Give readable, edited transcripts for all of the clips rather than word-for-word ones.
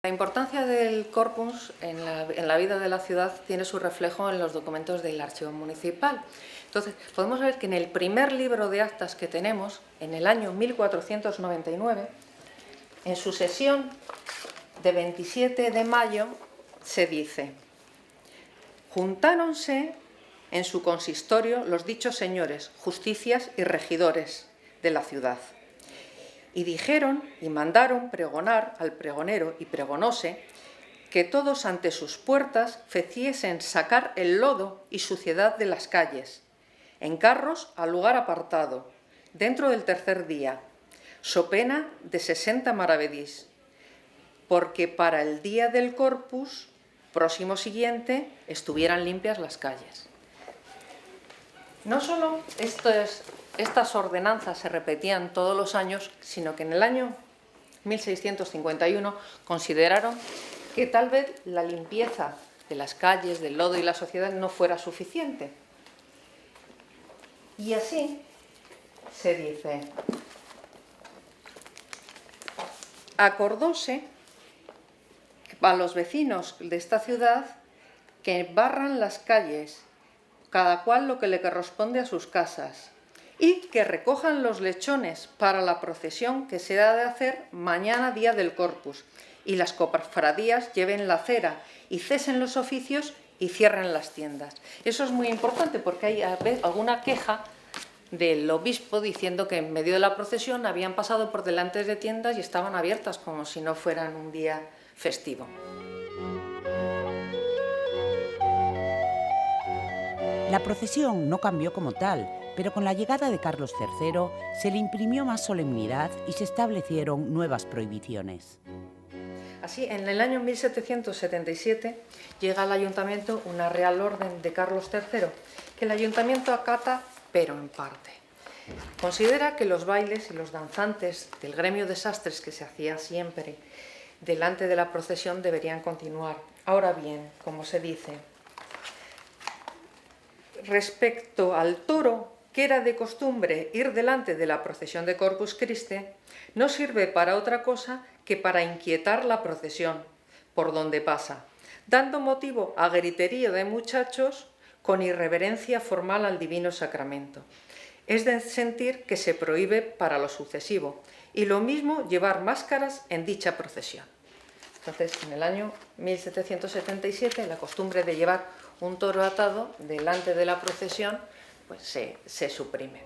La importancia del corpus en la vida de la ciudad tiene su reflejo en los documentos del archivo municipal. Entonces, podemos ver que en el primer libro de actas que tenemos, en el año 1499, en su sesión de 27 de mayo, se dice: juntáronse en su consistorio los dichos señores, justicias y regidores de la ciudad. Y dijeron y mandaron pregonar al pregonero, y pregonóse, que todos ante sus puertas feciesen sacar el lodo y suciedad de las calles, en carros al lugar apartado, dentro del tercer día, so pena de 60 maravedís, porque para el día del Corpus próximo siguiente estuvieran limpias las calles. No solo estas ordenanzas se repetían todos los años, sino que en el año 1651 consideraron que tal vez la limpieza de las calles, del lodo y la sociedad no fuera suficiente. Y así se dice: acordóse a los vecinos de esta ciudad que barran las calles, cada cual lo que le corresponde a sus casas, y que recojan los lechones para la procesión que se ha de hacer mañana, día del Corpus, y las cofradías lleven la cera y cesen los oficios y cierren las tiendas. Eso es muy importante porque hay alguna queja del obispo diciendo que en medio de la procesión habían pasado por delante de tiendas y estaban abiertas como si no fueran un día festivo. La procesión no cambió como tal, pero con la llegada de Carlos III se le imprimió más solemnidad y se establecieron nuevas prohibiciones. Así, en el año 1777 llega al ayuntamiento una real orden de Carlos III, que el ayuntamiento acata, pero en parte. Considera que los bailes y los danzantes del gremio de sastres que se hacía siempre delante de la procesión deberían continuar. Ahora bien, como se dice, respecto al toro, que era de costumbre ir delante de la procesión de Corpus Christi, no sirve para otra cosa que para inquietar la procesión por donde pasa, dando motivo a griterío de muchachos con irreverencia formal al divino sacramento. Es de sentir que se prohíbe para lo sucesivo, y lo mismo llevar máscaras en dicha procesión. Entonces, en el año 1777, la costumbre de llevar un toro atado delante de la procesión pues se suprime.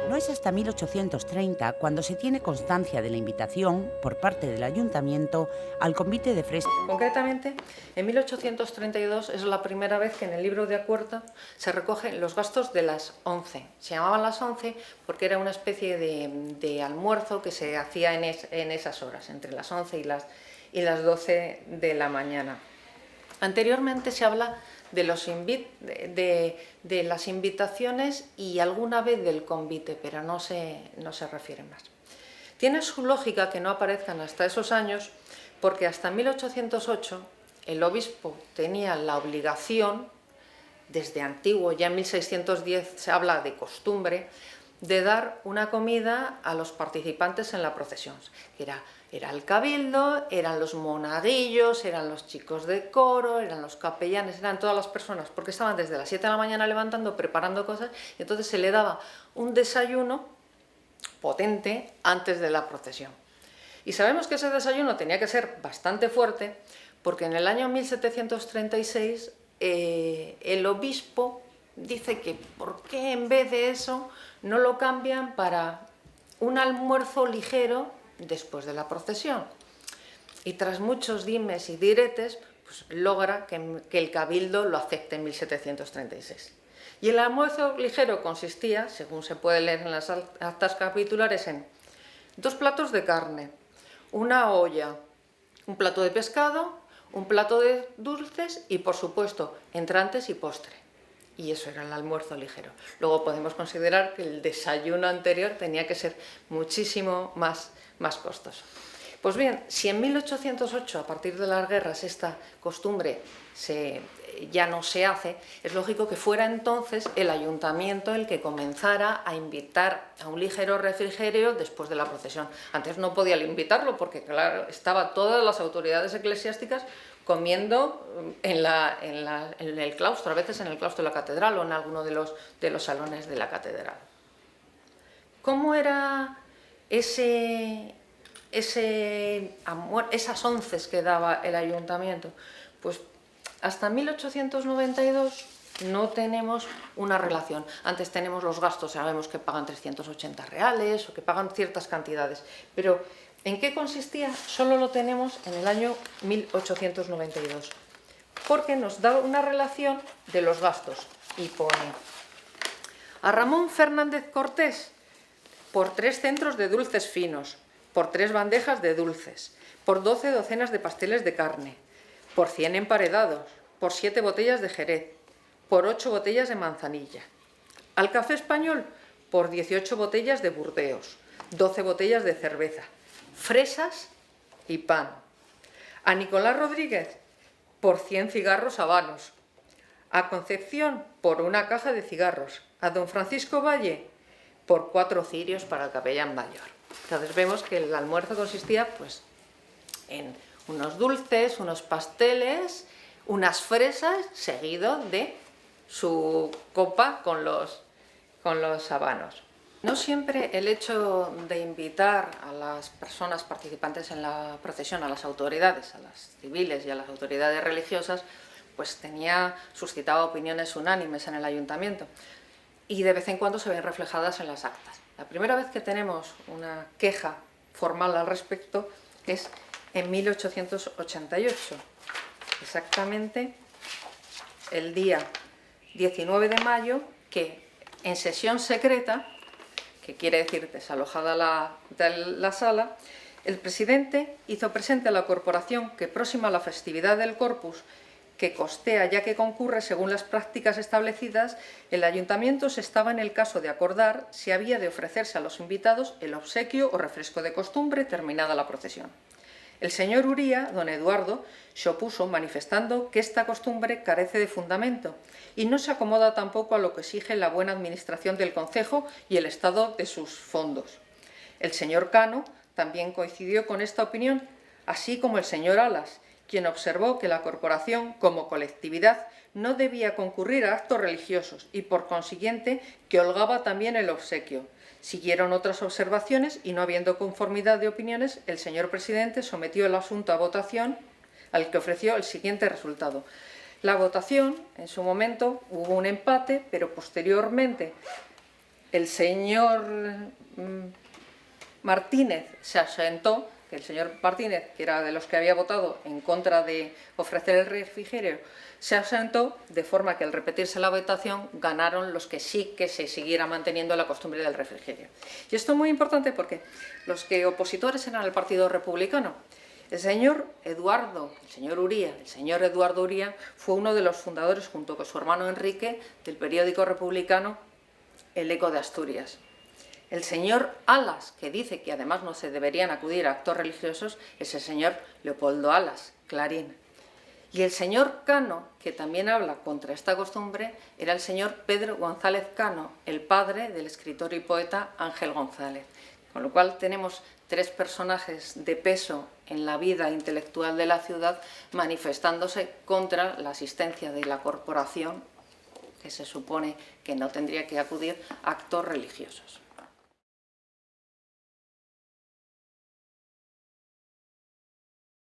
No es hasta 1830 cuando se tiene constancia de la invitación, por parte del ayuntamiento, al convite de Fresno. Concretamente, en 1832 es la primera vez que en el libro de acuerdo se recogen los gastos de las 11. Se llamaban las 11 porque era una especie de almuerzo que se hacía en esas horas, entre las 11 y las 12 de la mañana. Anteriormente se habla de las invitaciones y alguna vez del convite, pero no se refiere más. Tiene su lógica que no aparezcan hasta esos años, porque hasta 1808 el obispo tenía la obligación, desde antiguo, ya en 1610 se habla de costumbre, de dar una comida a los participantes en la procesión, que era el cabildo, eran los monaguillos, eran los chicos de coro, eran los capellanes, eran todas las personas, porque estaban desde las 7 de la mañana levantando, preparando cosas, y entonces se le daba un desayuno potente antes de la procesión. Y sabemos que ese desayuno tenía que ser bastante fuerte, porque en el año 1736 el obispo dice que por qué en vez de eso no lo cambian para un almuerzo ligero después de la procesión. Y tras muchos dimes y diretes, pues logra que el cabildo lo acepte en 1736. Y el almuerzo ligero consistía, según se puede leer en las actas capitulares, en 2 platos de carne, una olla, un plato de pescado, un plato de dulces y, por supuesto, entrantes y postre. Y eso era el almuerzo ligero. Luego podemos considerar que el desayuno anterior tenía que ser muchísimo más costoso. Pues bien, si en 1808, a partir de las guerras, esta costumbre ya no se hace, es lógico que fuera entonces el ayuntamiento el que comenzara a invitar a un ligero refrigerio después de la procesión. Antes no podía invitarlo porque, claro, estaban todas las autoridades eclesiásticas comiendo en el claustro, a veces en el claustro de la catedral o en alguno de los salones de la catedral. ¿Cómo era esas onces que daba el ayuntamiento? Pues hasta 1892 no tenemos una relación. Antes tenemos los gastos, sabemos que pagan 380 reales o que pagan ciertas cantidades, pero ¿en qué consistía? Solo lo tenemos en el año 1892, porque nos da una relación de los gastos y pone: a Ramón Fernández Cortés, por 3 centros de dulces finos, por 3 bandejas de dulces, por 12 docenas de pasteles de carne, por 100 emparedados, por 7 botellas de Jerez, por 8 botellas de manzanilla. Al Café Español, por 18 botellas de Burdeos, 12 botellas de cerveza, fresas y pan. A Nicolás Rodríguez, por 100 cigarros habanos. A Concepción, por 1 caja de cigarros. A don Francisco Valle, por 4 cirios para el capellán mayor. Entonces vemos que el almuerzo consistía pues en unos dulces, unos pasteles, unas fresas, seguido de su copa con los habanos. No siempre el hecho de invitar a las personas participantes en la procesión, a las autoridades, a las civiles y a las autoridades religiosas, pues suscitaba opiniones unánimes en el ayuntamiento y de vez en cuando se ven reflejadas en las actas. La primera vez que tenemos una queja formal al respecto es en 1888, exactamente el día 19 de mayo, que en sesión secreta, que quiere decir desalojada la sala, el presidente hizo presente a la corporación que próxima a la festividad del Corpus, que costea ya que concurre según las prácticas establecidas, el ayuntamiento se estaba en el caso de acordar si había de ofrecerse a los invitados el obsequio o refresco de costumbre terminada la procesión. El señor Uría, don Eduardo, se opuso manifestando que esta costumbre carece de fundamento y no se acomoda tampoco a lo que exige la buena administración del concejo y el estado de sus fondos. El señor Cano también coincidió con esta opinión, así como el señor Alas, quien observó que la corporación, como colectividad, no debía concurrir a actos religiosos y, por consiguiente, que holgaba también el obsequio. Siguieron otras observaciones y, no habiendo conformidad de opiniones, el señor presidente sometió el asunto a votación, al que ofreció el siguiente resultado. La votación, en su momento, hubo un empate, pero posteriormente el señor Martínez se asentó, que el señor Martínez, que era de los que había votado en contra de ofrecer el refrigerio, se asentó, de forma que al repetirse la votación ganaron los que sí que se siguiera manteniendo la costumbre del refrigerio. Y esto es muy importante porque los que opositores eran el Partido Republicano. El señor Eduardo Uría fue uno de los fundadores, junto con su hermano Enrique, del periódico republicano El Eco de Asturias. El señor Alas, que dice que además no se deberían acudir a actos religiosos, es el señor Leopoldo Alas, Clarín. Y el señor Cano, que también habla contra esta costumbre, era el señor Pedro González Cano, el padre del escritor y poeta Ángel González. Con lo cual tenemos 3 personajes de peso en la vida intelectual de la ciudad manifestándose contra la asistencia de la corporación, que se supone que no tendría que acudir a actos religiosos.